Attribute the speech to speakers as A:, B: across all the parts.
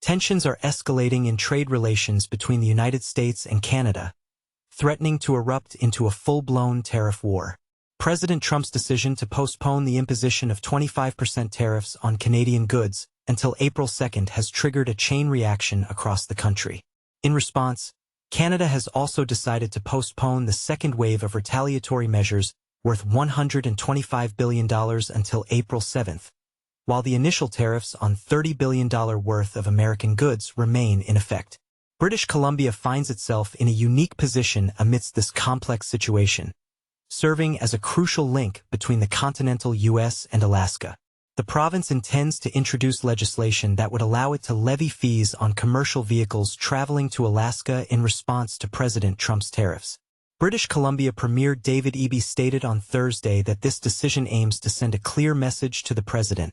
A: Tensions are escalating in trade relations between the United States and Canada, threatening to erupt into a full-blown tariff war. President Trump's decision to postpone the imposition of 25% tariffs on Canadian goods until April 2nd has triggered a chain reaction across the country. In response, Canada has also decided to postpone the second wave of retaliatory measures worth $125 billion until April 7th, while the initial tariffs on $30 billion worth of American goods remain in effect. British Columbia finds itself in a unique position amidst this complex situation, serving as a crucial link between the continental U.S. and Alaska. The province intends to introduce legislation that would allow it to levy fees on commercial vehicles traveling to Alaska in response to President Trump's tariffs. British Columbia Premier David Eby stated on Thursday that this decision aims to send a clear message to the president,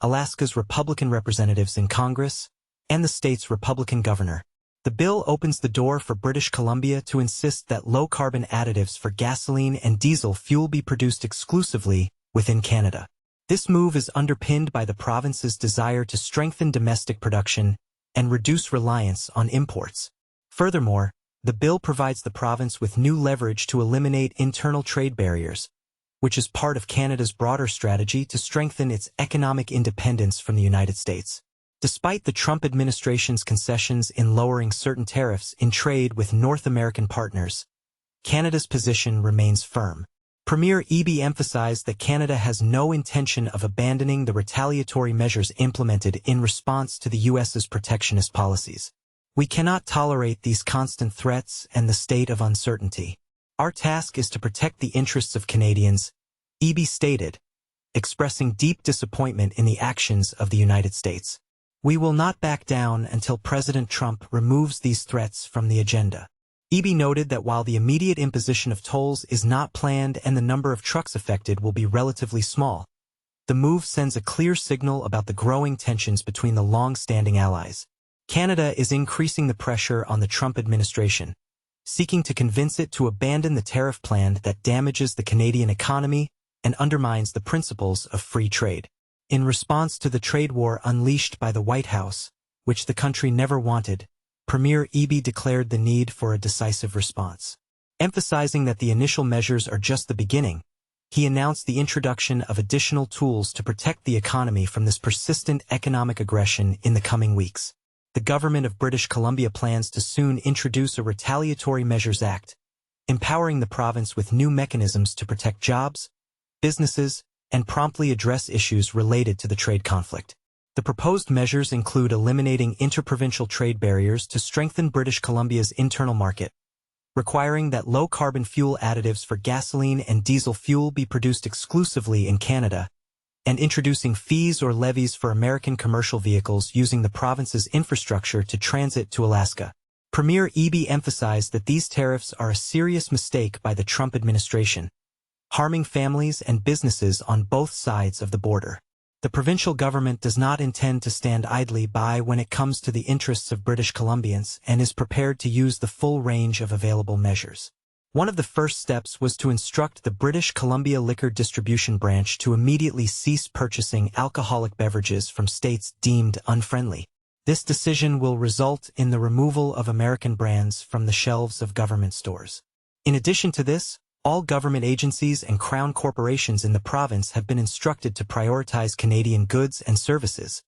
A: Alaska's Republican representatives in Congress, and the state's Republican governor. The bill opens the door for British Columbia to insist that low-carbon additives for gasoline and diesel fuel be produced exclusively within Canada. This move is underpinned by the province's desire to strengthen domestic production and reduce reliance on imports. Furthermore, the bill provides the province with new leverage to eliminate internal trade barriers, which is part of Canada's broader strategy to strengthen its economic independence from the United States. Despite the Trump administration's concessions in lowering certain tariffs in trade with North American partners, Canada's position remains firm. Premier Eby emphasized that Canada has no intention of abandoning the retaliatory measures implemented in response to the U.S.'s protectionist policies. We cannot tolerate these constant threats and the state of uncertainty. Our task is to protect the interests of Canadians, Eby stated, expressing deep disappointment in the actions of the United States. We will not back down until President Trump removes these threats from the agenda. Eby noted that while the immediate imposition of tolls is not planned and the number of trucks affected will be relatively small, the move sends a clear signal about the growing tensions between the long-standing allies. Canada is increasing the pressure on the Trump administration, seeking to convince it to abandon the tariff plan that damages the Canadian economy and undermines the principles of free trade. In response to the trade war unleashed by the White House, which the country never wanted, Premier Eby declared the need for a decisive response. Emphasizing that the initial measures are just the beginning, he announced the introduction of additional tools to protect the economy from this persistent economic aggression in the coming weeks. The government of British Columbia plans to soon introduce a Retaliatory Measures Act, empowering the province with new mechanisms to protect jobs, businesses, and promptly address issues related to the trade conflict. The proposed measures include eliminating interprovincial trade barriers to strengthen British Columbia's internal market, requiring that low-carbon fuel additives for gasoline and diesel fuel be produced exclusively in Canada, and introducing fees or levies for American commercial vehicles using the province's infrastructure to transit to Alaska. Premier Eby emphasized that these tariffs are a serious mistake by the Trump administration, harming families and businesses on both sides of the border. The provincial government does not intend to stand idly by when it comes to the interests of British Columbians and is prepared to use the full range of available measures. One of the first steps was to instruct the British Columbia Liquor Distribution Branch to immediately cease purchasing alcoholic beverages from states deemed unfriendly. This decision will result in the removal of American brands from the shelves of government stores. In addition to this, all government agencies and crown corporations in the province have been instructed to prioritize Canadian goods and services,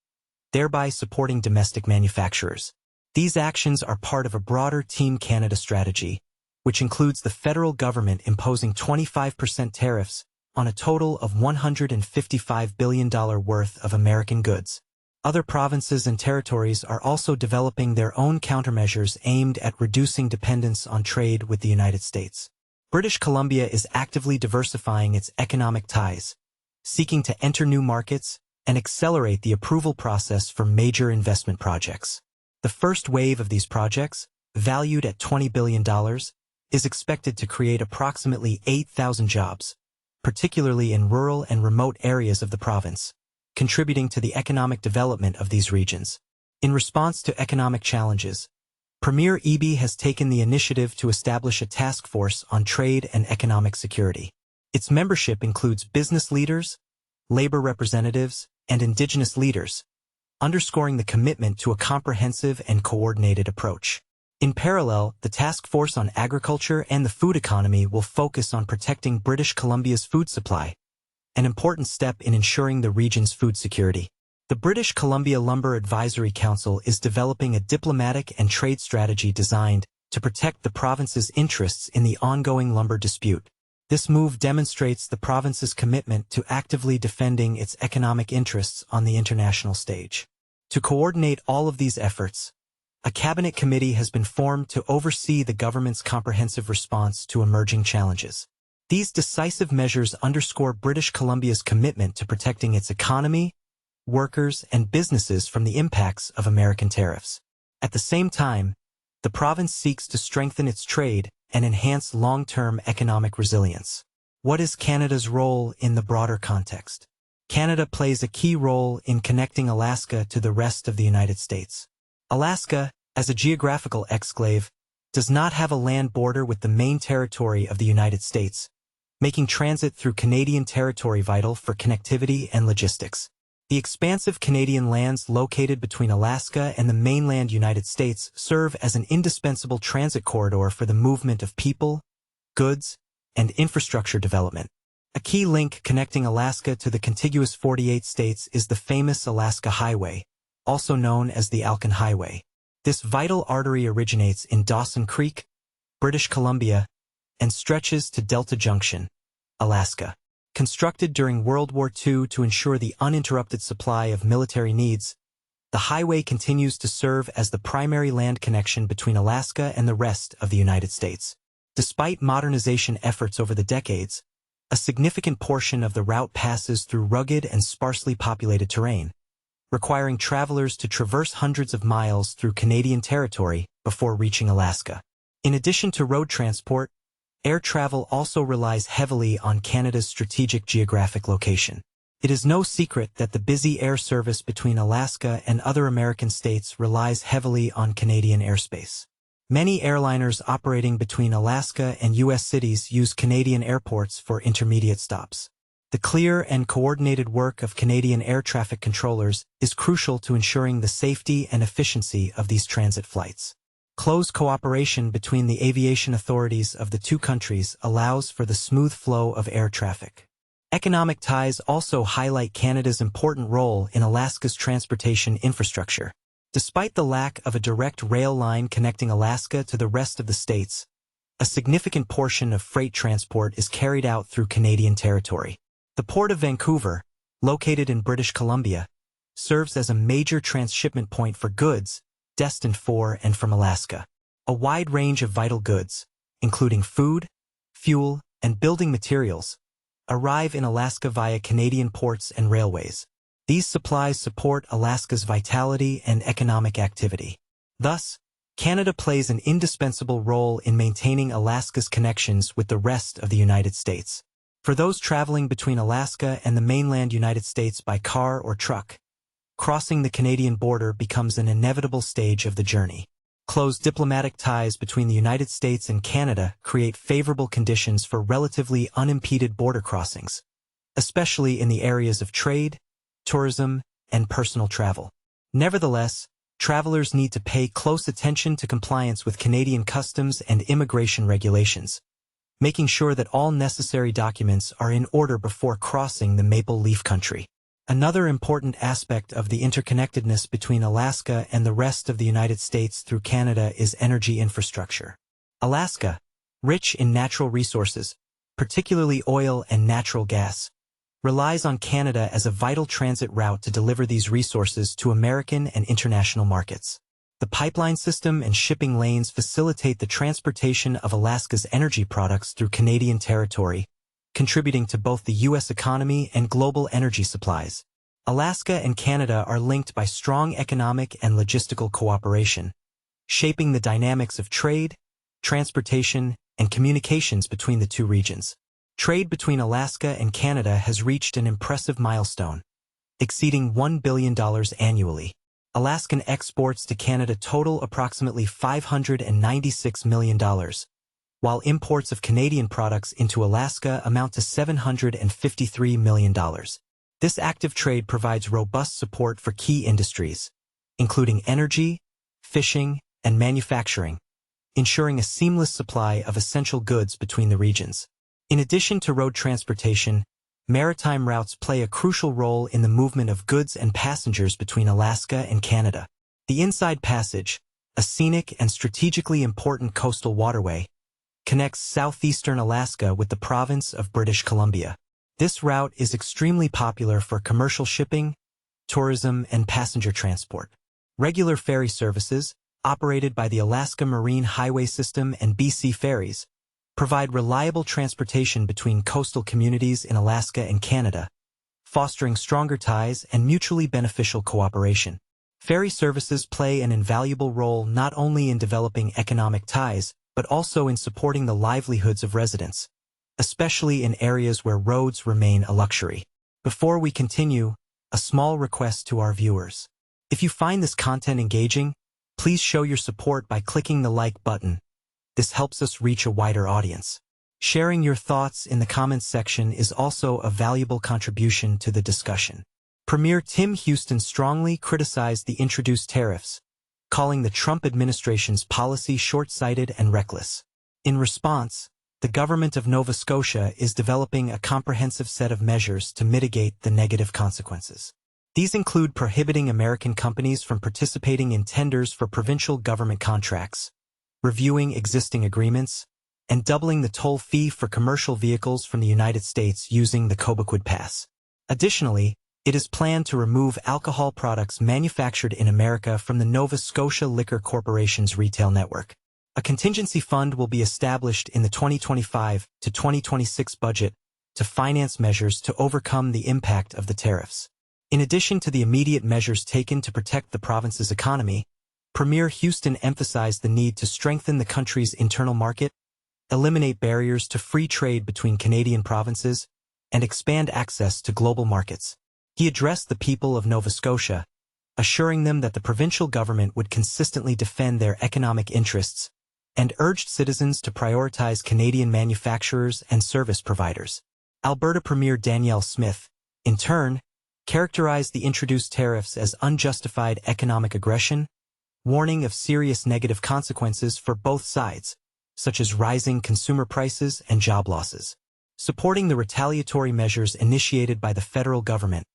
A: thereby supporting domestic manufacturers. These actions are part of a broader Team Canada strategy, which includes the federal government imposing 25% tariffs on a total of $155 billion worth of American goods. Other provinces and territories are also developing their own countermeasures aimed at reducing dependence on trade with the United States. British Columbia is actively diversifying its economic ties, seeking to enter new markets and accelerate the approval process for major investment projects. The first wave of these projects, valued at $20 billion, is expected to create approximately 8,000 jobs, particularly in rural and remote areas of the province, contributing to the economic development of these regions. In response to economic challenges, Premier Eby has taken the initiative to establish a task force on trade and economic security. Its membership includes business leaders, labor representatives, and Indigenous leaders, underscoring the commitment to a comprehensive and coordinated approach. In parallel, the Task Force on Agriculture and the Food Economy will focus on protecting British Columbia's food supply, an important step in ensuring the region's food security. The British Columbia Lumber Advisory Council is developing a diplomatic and trade strategy designed to protect the province's interests in the ongoing lumber dispute. This move demonstrates the province's commitment to actively defending its economic interests on the international stage. To coordinate all of these efforts, a cabinet committee has been formed to oversee the government's comprehensive response to emerging challenges. These decisive measures underscore British Columbia's commitment to protecting its economy, workers, and businesses from the impacts of American tariffs. At the same time, the province seeks to strengthen its trade and enhance long-term economic resilience. What is Canada's role in the broader context? Canada plays a key role in connecting Alaska to the rest of the United States. Alaska, as a geographical exclave, does not have a land border with the main territory of the United States, making transit through Canadian territory vital for connectivity and logistics. The expansive Canadian lands located between Alaska and the mainland United States serve as an indispensable transit corridor for the movement of people, goods, and infrastructure development. A key link connecting Alaska to the contiguous 48 states is the famous Alaska Highway, also known as the Alcan Highway. This vital artery originates in Dawson Creek, British Columbia, and stretches to Delta Junction, Alaska. Constructed during World War II to ensure the uninterrupted supply of military needs, the highway continues to serve as the primary land connection between Alaska and the rest of the United States. Despite modernization efforts over the decades, a significant portion of the route passes through rugged and sparsely populated terrain, requiring travelers to traverse hundreds of miles through Canadian territory before reaching Alaska. In addition to road transport, air travel also relies heavily on Canada's strategic geographic location. It is no secret that the busy air service between Alaska and other American states relies heavily on Canadian airspace. Many airliners operating between Alaska and U.S. cities use Canadian airports for intermediate stops. The clear and coordinated work of Canadian air traffic controllers is crucial to ensuring the safety and efficiency of these transit flights. Close cooperation between the aviation authorities of the two countries allows for the smooth flow of air traffic. Economic ties also highlight Canada's important role in Alaska's transportation infrastructure. Despite the lack of a direct rail line connecting Alaska to the rest of the states, a significant portion of freight transport is carried out through Canadian territory. The Port of Vancouver, located in British Columbia, serves as a major transshipment point for goods destined for and from Alaska. A wide range of vital goods, including food, fuel, and building materials, arrive in Alaska via Canadian ports and railways. These supplies support Alaska's vitality and economic activity. Thus, Canada plays an indispensable role in maintaining Alaska's connections with the rest of the United States. For those traveling between Alaska and the mainland United States by car or truck, crossing the Canadian border becomes an inevitable stage of the journey. Close diplomatic ties between the United States and Canada create favorable conditions for relatively unimpeded border crossings, especially in the areas of trade, tourism, and personal travel. Nevertheless, travelers need to pay close attention to compliance with Canadian customs and immigration regulations, making sure that all necessary documents are in order before crossing the Maple Leaf Country. Another important aspect of the interconnectedness between Alaska and the rest of the United States through Canada is energy infrastructure. Alaska, rich in natural resources, particularly oil and natural gas, relies on Canada as a vital transit route to deliver these resources to American and international markets. The pipeline system and shipping lanes facilitate the transportation of Alaska's energy products through Canadian territory, contributing to both the U.S. economy and global energy supplies. Alaska and Canada are linked by strong economic and logistical cooperation, shaping the dynamics of trade, transportation, and communications between the two regions. Trade between Alaska and Canada has reached an impressive milestone, exceeding $1 billion annually. Alaskan exports to Canada total approximately $596 million, while imports of Canadian products into Alaska amount to $753 million. This active trade provides robust support for key industries, including energy, fishing, and manufacturing, ensuring a seamless supply of essential goods between the regions. In addition to road transportation, maritime routes play a crucial role in the movement of goods and passengers between Alaska and Canada. The Inside Passage, a scenic and strategically important coastal waterway, connects southeastern Alaska with the province of British Columbia. This route is extremely popular for commercial shipping, tourism, and passenger transport. Regular ferry services, operated by the Alaska Marine Highway System and BC Ferries, provide reliable transportation between coastal communities in Alaska and Canada, fostering stronger ties and mutually beneficial cooperation. Ferry services play an invaluable role not only in developing economic ties, but also in supporting the livelihoods of residents, especially in areas where roads remain a luxury. Before we continue, a small request to our viewers. If you find this content engaging, please show your support by clicking the like button. This helps us reach a wider audience. Sharing your thoughts in the comments section is also a valuable contribution to the discussion. Premier Tim Houston strongly criticized the introduced tariffs, calling the Trump administration's policy short-sighted and reckless. In response, the government of Nova Scotia is developing a comprehensive set of measures to mitigate the negative consequences. These include prohibiting American companies from participating in tenders for provincial government contracts, reviewing existing agreements, and doubling the toll fee for commercial vehicles from the United States using the Cobequid Pass. Additionally, it is planned to remove alcohol products manufactured in America from the Nova Scotia Liquor Corporation's retail network. A contingency fund will be established in the 2025 to 2026 budget to finance measures to overcome the impact of the tariffs. In addition to the immediate measures taken to protect the province's economy, Premier Houston emphasized the need to strengthen the country's internal market, eliminate barriers to free trade between Canadian provinces, and expand access to global markets. He addressed the people of Nova Scotia, assuring them that the provincial government would consistently defend their economic interests, and urged citizens to prioritize Canadian manufacturers and service providers. Alberta Premier Danielle Smith, in turn, characterized the introduced tariffs as unjustified economic aggression, warning of serious negative consequences for both sides, such as rising consumer prices and job losses. Supporting the retaliatory measures initiated by the federal government,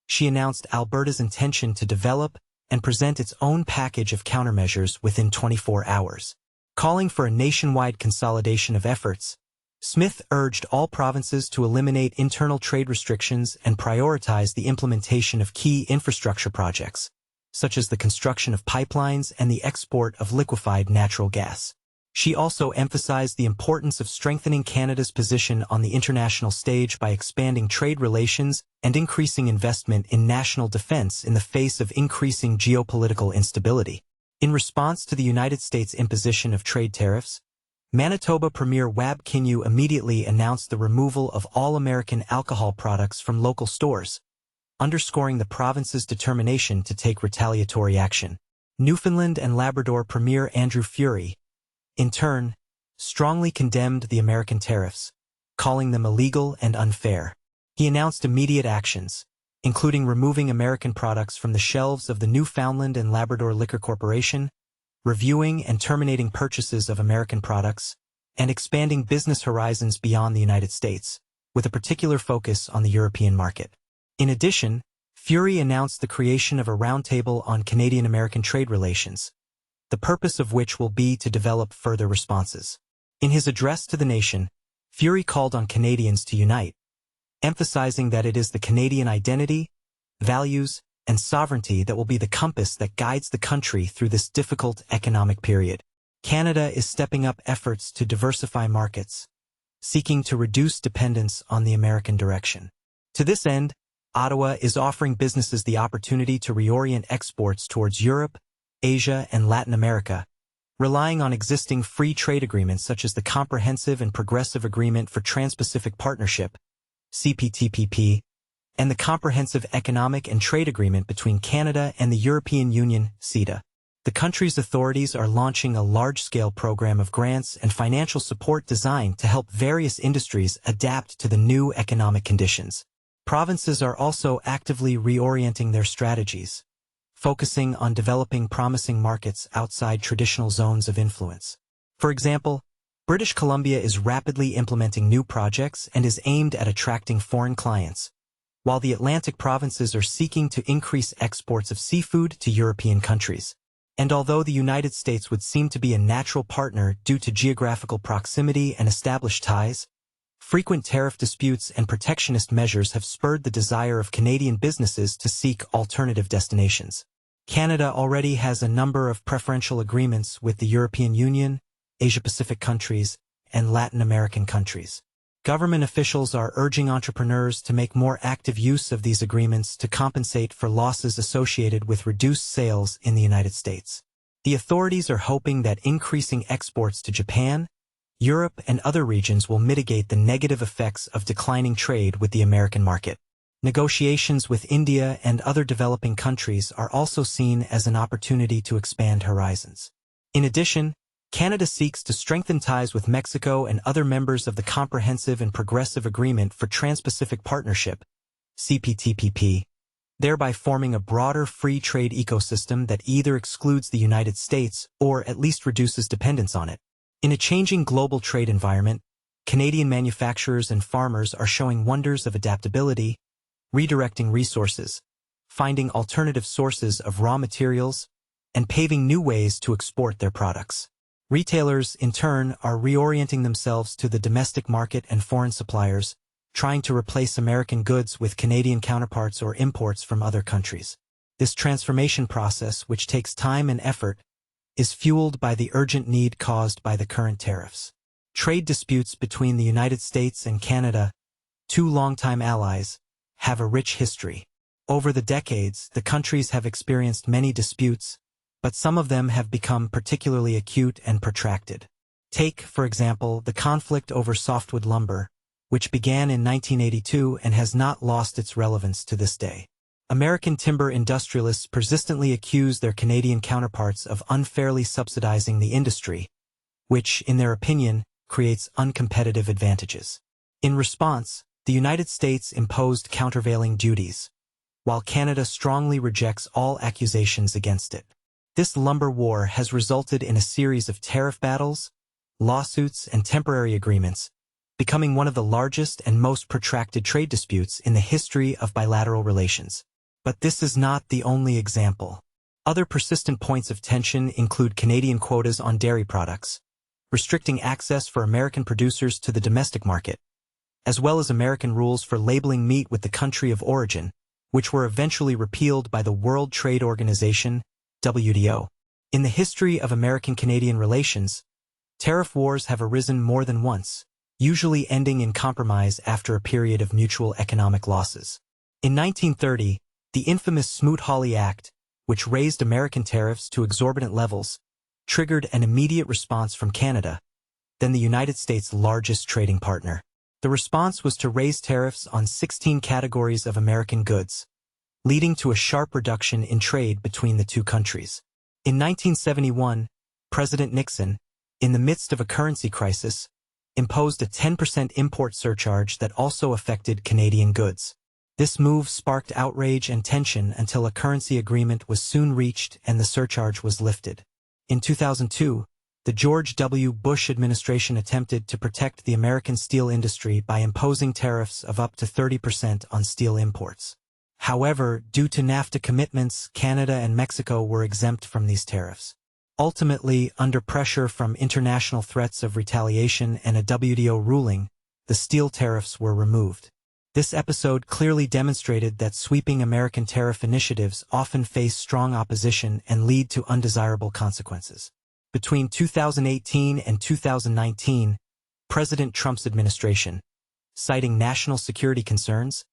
A: she announced Alberta's intention to develop and present its own package of countermeasures within 24 hours. Calling for a nationwide consolidation of efforts, Smith urged all provinces to eliminate internal trade restrictions and prioritize the implementation of key infrastructure projects, such as the construction of pipelines and the export of liquefied natural gas. She also emphasized the importance of strengthening Canada's position on the international stage by expanding trade relations and increasing investment in national defense in the face of increasing geopolitical instability. In response to the United States' imposition of trade tariffs, Manitoba Premier Wab Kinew immediately announced the removal of all American alcohol products from local stores, underscoring the province's determination to take retaliatory action. Newfoundland and Labrador Premier Andrew Furey, in turn, strongly condemned the American tariffs, calling them illegal and unfair. He announced immediate actions, including removing American products from the shelves of the Newfoundland and Labrador Liquor Corporation, reviewing and terminating purchases of American products, and expanding business horizons beyond the United States, with a particular focus on the European market. In addition, Furey announced the creation of a roundtable on Canadian-American trade relations, the purpose of which will be to develop further responses. In his address to the nation, Furey called on Canadians to unite, emphasizing that it is the Canadian identity, values, and sovereignty that will be the compass that guides the country through this difficult economic period. Canada is stepping up efforts to diversify markets, seeking to reduce dependence on the American direction. To this end, Ottawa is offering businesses the opportunity to reorient exports towards Europe, Asia, and Latin America, relying on existing free trade agreements such as the Comprehensive and Progressive Agreement for Trans-Pacific Partnership, CPTPP, and the Comprehensive Economic and Trade Agreement between Canada and the European Union, CETA. The country's authorities are launching a large-scale program of grants and financial support designed to help various industries adapt to the new economic conditions. Provinces are also actively reorienting their strategies, focusing on developing promising markets outside traditional zones of influence. For example, British Columbia is rapidly implementing new projects and is aimed at attracting foreign clients, while the Atlantic provinces are seeking to increase exports of seafood to European countries. And although the United States would seem to be a natural partner due to geographical proximity and established ties, frequent tariff disputes and protectionist measures have spurred the desire of Canadian businesses to seek alternative destinations. Canada already has a number of preferential agreements with the European Union, Asia-Pacific countries, and Latin American countries. Government officials are urging entrepreneurs to make more active use of these agreements to compensate for losses associated with reduced sales in the United States. The authorities are hoping that increasing exports to Japan, Europe, and other regions will mitigate the negative effects of declining trade with the American market. Negotiations with India and other developing countries are also seen as an opportunity to expand horizons. In addition, Canada seeks to strengthen ties with Mexico and other members of the Comprehensive and Progressive Agreement for Trans-Pacific Partnership, CPTPP, thereby forming a broader free trade ecosystem that either excludes the United States or at least reduces dependence on it. In a changing global trade environment, Canadian manufacturers and farmers are showing wonders of adaptability, redirecting resources, finding alternative sources of raw materials, and paving new ways to export their products. Retailers, in turn, are reorienting themselves to the domestic market and foreign suppliers, trying to replace American goods with Canadian counterparts or imports from other countries. This transformation process, which takes time and effort, is fueled by the urgent need caused by the current tariffs. Trade disputes between the United States and Canada, two longtime allies, have a rich history. Over the decades, the countries have experienced many disputes, but some of them have become particularly acute and protracted. Take, for example, the conflict over softwood lumber, which began in 1982 and has not lost its relevance to this day. American timber industrialists persistently accuse their Canadian counterparts of unfairly subsidizing the industry, which, in their opinion, creates uncompetitive advantages. In response, the United States imposed countervailing duties, while Canada strongly rejects all accusations against it. This lumber war has resulted in a series of tariff battles, lawsuits, and temporary agreements, becoming one of the largest and most protracted trade disputes in the history of bilateral relations. But this is not the only example. Other persistent points of tension include Canadian quotas on dairy products, restricting access for American producers to the domestic market, as well as American rules for labeling meat with the country of origin, which were eventually repealed by the World Trade Organization, WTO. In the history of American-Canadian relations, tariff wars have arisen more than once, usually ending in compromise after a period of mutual economic losses. In 1930, the infamous Smoot-Hawley Act, which raised American tariffs to exorbitant levels, triggered an immediate response from Canada, then the United States' largest trading partner. The response was to raise tariffs on 16 categories of American goods, leading to a sharp reduction in trade between the two countries. In 1971, President Nixon, in the midst of a currency crisis, imposed a 10% import surcharge that also affected Canadian goods. This move sparked outrage and tension until a currency agreement was soon reached and the surcharge was lifted. In 2002, the George W. Bush administration attempted to protect the American steel industry by imposing tariffs of up to 30% on steel imports. However, due to NAFTA commitments, Canada and Mexico were exempt from these tariffs. Ultimately, under pressure from international threats of retaliation and a WTO ruling, the steel tariffs were removed. This episode clearly demonstrated that sweeping American tariff initiatives often face strong opposition and lead to undesirable consequences. Between 2018 and 2019, President Trump's administration, citing national security concerns,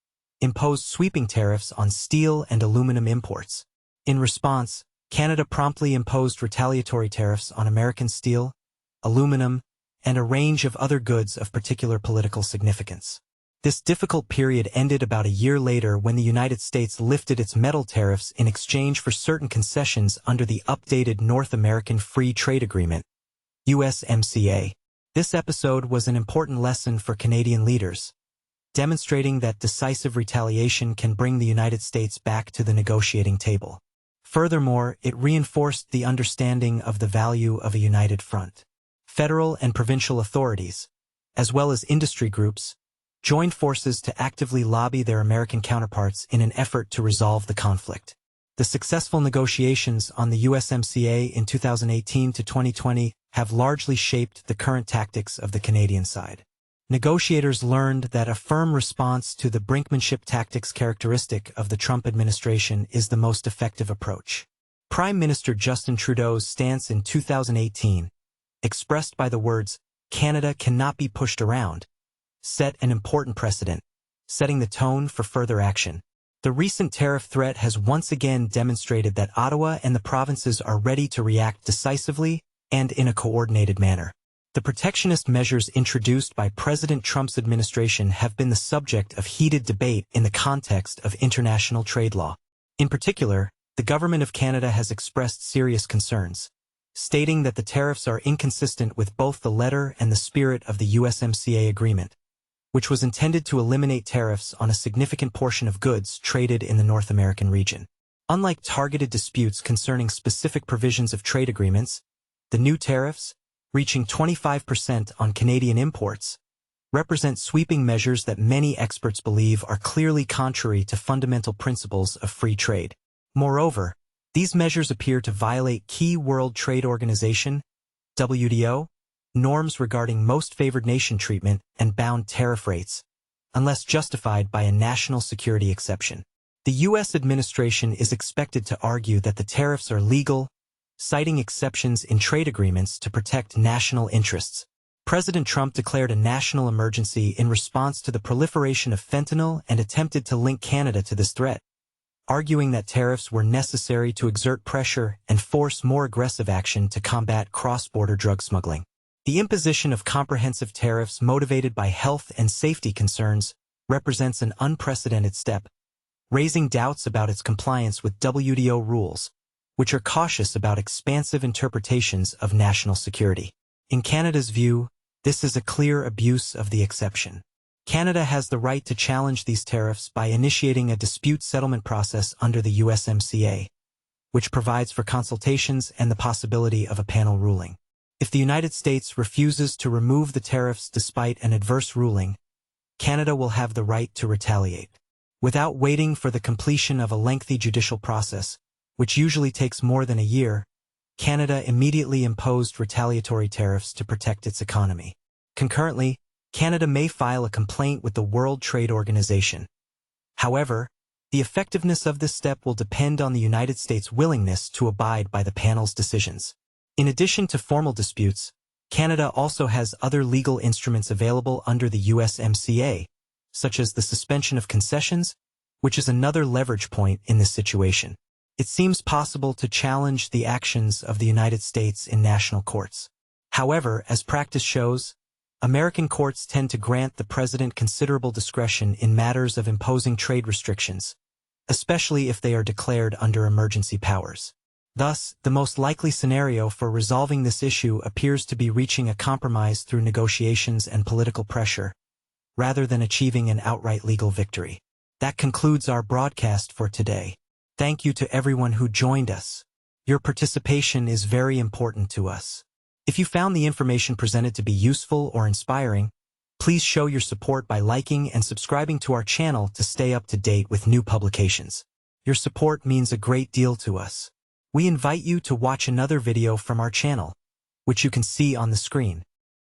A: imposed sweeping tariffs on steel and aluminum imports. In response, Canada promptly imposed retaliatory tariffs on American steel, aluminum, and a range of other goods of particular political significance. This difficult period ended about a year later when the United States lifted its metal tariffs in exchange for certain concessions under the updated North American Free Trade Agreement, USMCA. This episode was an important lesson for Canadian leaders, demonstrating that decisive retaliation can bring the United States back to the negotiating table. Furthermore, it reinforced the understanding of the value of a united front. Federal and provincial authorities, as well as industry groups, joined forces to actively lobby their American counterparts in an effort to resolve the conflict. The successful negotiations on the USMCA in 2018 to 2020 have largely shaped the current tactics of the Canadian side. Negotiators learned that a firm response to the brinkmanship tactics characteristic of the Trump administration is the most effective approach. Prime Minister Justin Trudeau's stance in 2018, expressed by the words, "Canada cannot be pushed around," set an important precedent, setting the tone for further action. The recent tariff threat has once again demonstrated that Ottawa and the provinces are ready to react decisively and in a coordinated manner. The protectionist measures introduced by President Trump's administration have been the subject of heated debate in the context of international trade law. In particular, the Government of Canada has expressed serious concerns, stating that the tariffs are inconsistent with both the letter and the spirit of the USMCA agreement, which was intended to eliminate tariffs on a significant portion of goods traded in the North American region. Unlike targeted disputes concerning specific provisions of trade agreements, the new tariffs, reaching 25% on Canadian imports, represent sweeping measures that many experts believe are clearly contrary to fundamental principles of free trade. Moreover, these measures appear to violate key World Trade Organization (WTO) norms regarding most favored nation treatment and bound tariff rates, unless justified by a national security exception. The U.S. administration is expected to argue that the tariffs are legal, citing exceptions in trade agreements to protect national interests. President Trump declared a national emergency in response to the proliferation of fentanyl and attempted to link Canada to this threat, arguing that tariffs were necessary to exert pressure and force more aggressive action to combat cross-border drug smuggling. The imposition of comprehensive tariffs motivated by health and safety concerns represents an unprecedented step, raising doubts about its compliance with WTO rules, which are cautious about expansive interpretations of national security. In Canada's view, this is a clear abuse of the exception. Canada has the right to challenge these tariffs by initiating a dispute settlement process under the USMCA, which provides for consultations and the possibility of a panel ruling. If the United States refuses to remove the tariffs despite an adverse ruling, Canada will have the right to retaliate. Without waiting for the completion of a lengthy judicial process, which usually takes more than a year, Canada immediately imposed retaliatory tariffs to protect its economy. Concurrently, Canada may file a complaint with the World Trade Organization. However, the effectiveness of this step will depend on the United States' willingness to abide by the panel's decisions. In addition to formal disputes, Canada also has other legal instruments available under the USMCA, such as the suspension of concessions, which is another leverage point in this situation. It seems possible to challenge the actions of the United States in national courts. However, as practice shows, American courts tend to grant the president considerable discretion in matters of imposing trade restrictions, especially if they are declared under emergency powers. Thus, the most likely scenario for resolving this issue appears to be reaching a compromise through negotiations and political pressure, rather than achieving an outright legal victory. That concludes our broadcast for today. Thank you to everyone who joined us. Your participation is very important to us. If you found the information presented to be useful or inspiring, please show your support by liking and subscribing to our channel to stay up to date with new publications. Your support means a great deal to us. We invite you to watch another video from our channel, which you can see on the screen.